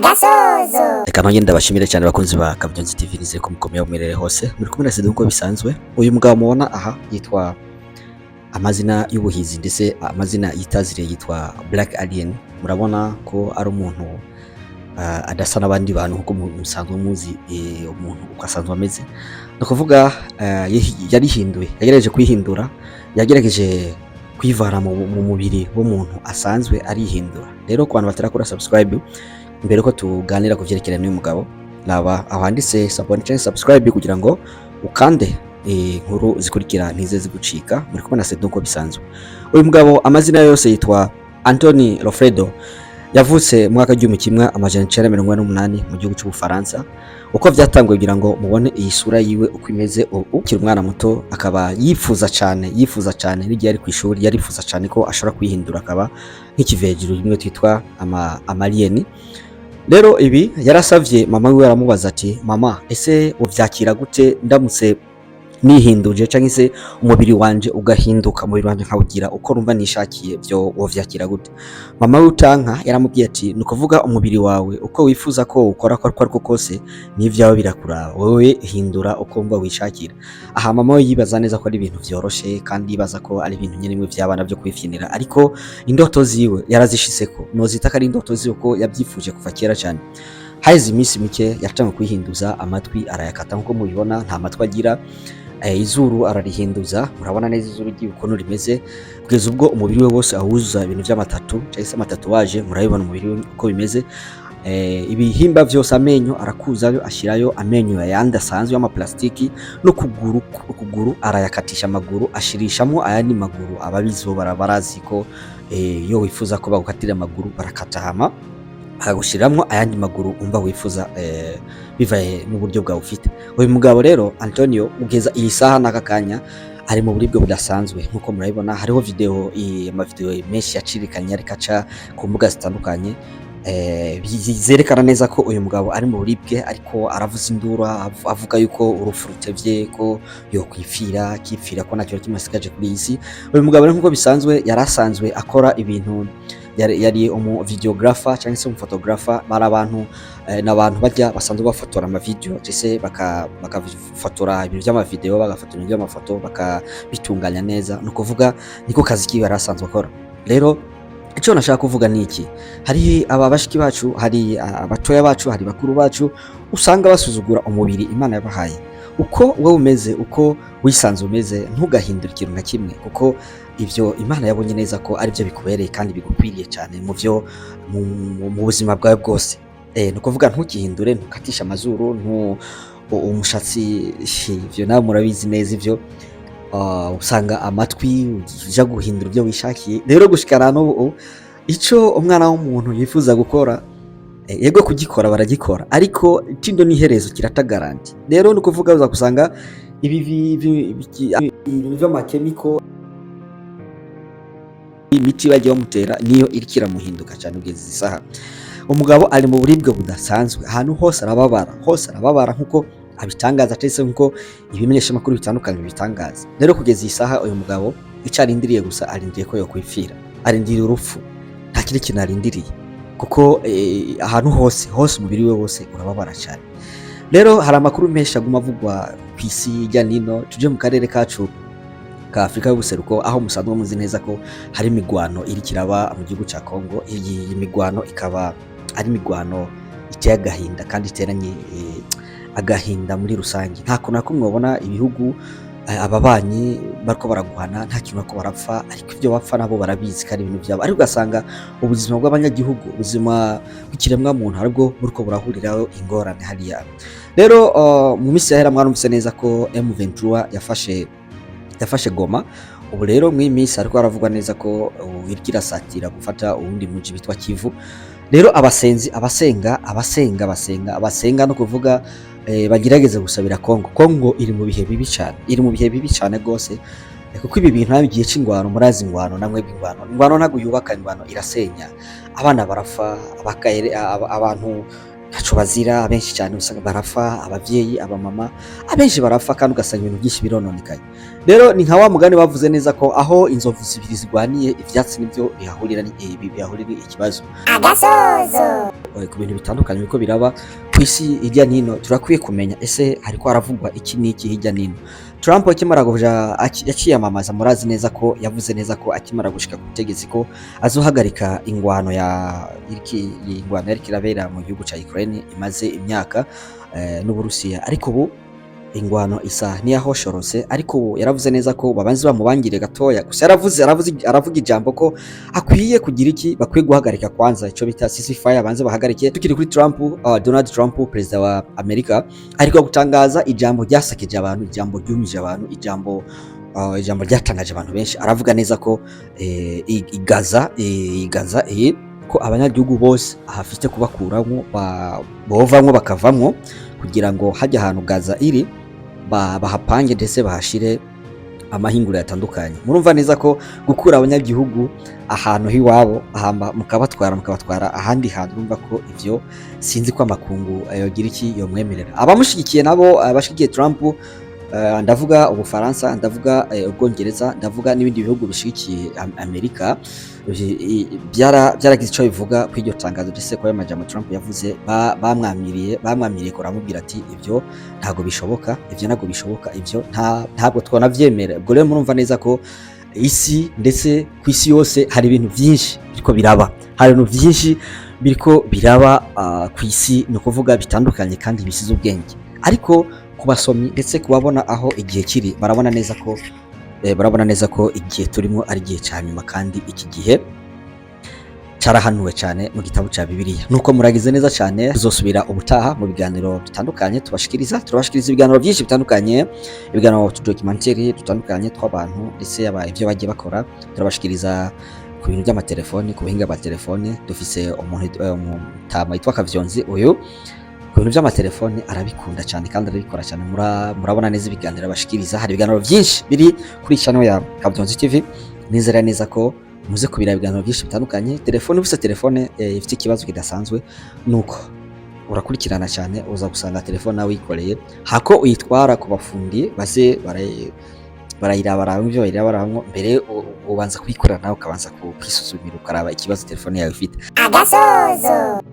agasozo. Reka nongere ndabashimire cyane bakunzi ba KAVYONZI TV, nizere ko mukomeye mumerere hose muri kumwe na Sidi uko bisanzwe. Uyu mugabo mubona aha yitwa amazina y'ubuhizi ndetse amazina yitazire yitwa Black Alien. Murabona ko ari umuntu adasa n'abandi bantu nkuko musanzwe muzi umuntu uko asanzwe ameze. Nakuvuga yarihinduye, yagerageje kwihindura, yagerageje kwivana mu mubiri w'umuntu asanzwe arihindura. Rero ku bantu batarakora subscribe mbere ko tuganira kuvyerekera n'uyu mugabo, naba ahanditse subscribe kugira ngo ukande inkuru zikurikira ntize zigucika. Muri kumwe na Sedi uko bisanzwe. Uyu mugabo amazina yose yitwa Anthony Lofredo, yavutse mu mwaka w'1948 mu gihugu cy'Ubufaransa. Uko vyatanguye kugira ngo mubone iyi sura yiwe uko imeze, ukiri umwana muto akaba yifuza cyane n'igihe ari ku ishuri yarifuza cyane ko ashobora kwihindura akaba nk'ikivejuru, rimwe twitwa amalien. Rero ibi yarasavye mama wiwe, aramubaza ati mama, ese uvyakira gute ndamutse nihinduje canke se umubiri wanje ugahinduka, umubiri wanje nkawugira uko numva nishakiye, byo wovyakira gute? Mama w'utanka yaramubwiye ati nukuvuga umubiri wawe uko wifuza ko ukora ko ariko kose n'ivyawe birakuraba, wowe hindura uko umva wishakira. Aha mama we yibaza neza ko ari ibintu vyoroshe kandi yibaza ko ari ibintu nyene bimwe vy'abana byo kwifyinira, ariko indoto ziwe yarazishitseko. Nozita ko ari indoto ziwe ko yavyifuje kuva kera cyane. Haize iminsi mike yatanga kwihinduza, amatwi arayakata nkuko mubibona, nta matwi agira. Izuru ararihinduza, murabona neza izuru giye ukuntu rimeze, kugeza ubwo umubiri we wose awuzuza ibintu by'amatatu cyangwa se amatatuwaje. Murabibona umubiri we uko bimeze, ibihimba byose, amenyo arakuzayo, ashirayo amenyo yandi asanzwe y'amaplastiki, no kuguru arayakatisha, amaguru ashirishamo ayandi maguru. Ababizo barazi ko iyo wifuza ko bagukatira amaguru barakata hama agushiramwo ayandi maguru umva wifuza bivaye n'uburyo bwawe ufite. Uyu mugabo rero Antonio ugeza iyi saha n'akakanya ari mu buribwe budasanzwe nkuko murabibona. Hariho amavideo menshi yacirikanye ariko aca ku mbuga zitandukanye zerekana neza ko uyu mugabo ari mu buribwe, ariko aravuza induru avuga yuko urupfu rutevye, ko yokwifira ko nacyo kimasigaje kuri isi. Uyu mugabo nkuko bisanzwe yarasanzwe akora ibintu, yari videographer cyangwa se photographer. Bari abantu n'abantu bajya basanzwe bafotora ama video cyese bakafotora ibintu by'amavideo, bagafotora ibintu by'amafoto, bakabitunganya neza. No kuvuga niko kazi kiwe yarasanzwe akora. Rero icyo nashaka kuvuga ni iki: hari ababashiki bacu, hari abatoya bacu, hari bakuru bacu, usanga basuzugura umubiri Imana yabahaye. Uko wowe umeze, uko wisanze umeze, ntugahindura ikintu na kimwe, kuko ivyo Imana yabonye neza ko ari byo bikubereye kandi bigukwiriye cyane mu byo mu buzima bwawe bwose. No kuvuga ntukihindure, ntukatisha amazuru, umushatsi, ivyo nawe murabizi neza ivyo. Usanga amatwi uja guhindura ibyo wishakiye. Rero gushikana n'ubu ico umwana w'umuntu yifuza gukora, yego kugikora baragikora, ariko tindo n'iherezo kirata garanti. Rero no kuvuga uza kusanga ibi vy'amakemiko, imiti bagiye bamutera niyo irikira muhinduka cyane ugeze isaha. Umugabo ari mu buribwe budasanzwe, ahantu hose arababara nkuko abitangaza cyese nkuko ibimenyesha makuru bitandukanye bitangaza. Rero kugeza isaha uyu mugabo icarindiriye gusa, arindiriye ko yo kwifira, arindiriye urupfu, nta kindi kintu arindiriye, kuko ahantu hose umubiri we wose urababara cyane. Rero hari amakuru menshi aguma avugwa ku isi hirya nino. Tuje mu karere kacu ka Afrika y'ubuseruko, aho musanzwe muzi neza ko hari imigwano iri kiraba mu gihugu cya Kongo. Iyi migwano ikaba ari imigwano iteye agahinda kandi iteranye agahinda muri rusange. Nta kuntu nakumwe ubona ibihugu ababanyi bariko baraguhana, nta kintu ko barapfa, ariko ibyo bapfa nabo barabizi kandi ibintu byabo, ariko ugasanga ubuzima bw'abanyagihugu, ubuzima bw'ikiremwa muntu aribwo buriko burahuriraho ingorane hariya. Rero mu minsi yahera mwarumvise neza ko M23 yafashe Goma. Ubu rero mu minsi ariko haravugwa neza ko irikira satira gufata uwundi muji bitwa Kivu. Rero abasenga no kuvuga bagerageza gusabira Kongo iri mu bihe bibi cyane gose, kuko ibi bintu nabigiye c'ingwano. Murazi ingwano namwe ingwano ntago yubaka, ingwano irasenya, abana barafa, abantu ntaco bazira, abenshi cyane usanga barafa, abavyeyi, abamama, abenshi barafa kandi ugasanga ibintu byinshi birononekaye. Rero ni nka wa mugani bavuze neza ko aho inzovu zibiri zigwaniye ivyatsi nivyo bihahurira ikibazo. Agasozo ku bintu bitandukanye biriko biraba kw'isi hirya nino, turakwiye kumenya ese hariko haravugwa iki n'iki hirya nino. Trump akimara kuja yaciyamamaza, murazi neza ko yavuze neza ko akimara gushika ku butegetsi ko azohagarika ingwano yariko irabera mu gihugu ca Ukraine imaze imyaka n'Uburusiya, ariko ubu ingwano isa niyahosholose, ariko ubu yaravuze neza ko babanze bamubangire gatoya. Gusa aravuga ijambo ko akwiye kugira iki, bakwiye guhagarika kwanza ico bita ceasefire, banze bahagarike. Tukiri kuri Trump, Donald Trump perezida wa Amerika ariko gutangaza ijambo ryasakeje abantu, ijambo ryumije abantu, ijambo ryatangaje abantu benshi. Aravuga neza ko igaza ko abanyagihugu bose ahafite kubakuramwo bovamwo bakavamwo, kugira ngo hajya ahantu Gaza iri bahapange ndetse bahashire amahinguriro atandukanye. Murumva neza ko gukura abanyagihugu ahantu hiwabo mukabatwara ahandi hantu, urumva ko ivyo sinzi ko amakungu yogira iki yomwemerera. Abamushigikiye nabo, abashigikiye Trump, ndavuga Ubufaransa, ndavuga Ubwongereza, ndavuga n'ibindi bihugu bishigikiye Amerika, byaragize ico bivuga kw'iryo tangazo ndetse ko amajambo Trump yavuze. Bamwamiriye kuramubwira ati ivyo ntago bishoboka, ivyo ntabwo twanavyemera. Ubwo rero murumva neza ko isi ndetse kw'isi yose hari ibintu vyinshi biriko biraba, kw'isi, ni ukuvuga bitandukanye kandi bisize ubwenge. Ariko kubasomyi ndetse kubabona aho igihe kiri, barabona neza ko igihe turimo ari igihe ca nyuma, kandi iki gihe carahanuwe cyane mu gitabo ca Bibiliya. Nuko muragize neza cyane, tuzosubira ubutaha mu biganiro bitandukanye turabashikiriza ibiganiro byinshi bitandukanye, ibiganiro documentaire dutandukanye tw'abantu ndetse ivyo bagiye bakora. Turabashikiriza ku bintu by'amatelefoni, ku buhinga bwa telefone. Dufise umutama yitwa KAVYONZI, uyu ku bintu by'amatelefoni arabikunda cyane kandi arabikora cyane. Murabona neza ibiganiro bashikiriza. Hari ibiganiro byinshi biri kuri channel ya KAVYONZI TV. Nizera neza ko muze kubira ibiganiro byinshi bitandukanye. Telefone ifite ikibazo kidasanzwe, nuko urakurikirana cyane, uza gusanga telefone nawe yikoreye, hako uyitwara ku bafundi baze barayiraba mbere ubanza kuyikorera nawe, ukabanza kwisuzumira ukaraba ikibazo telefone yawe ifite. Agasozo.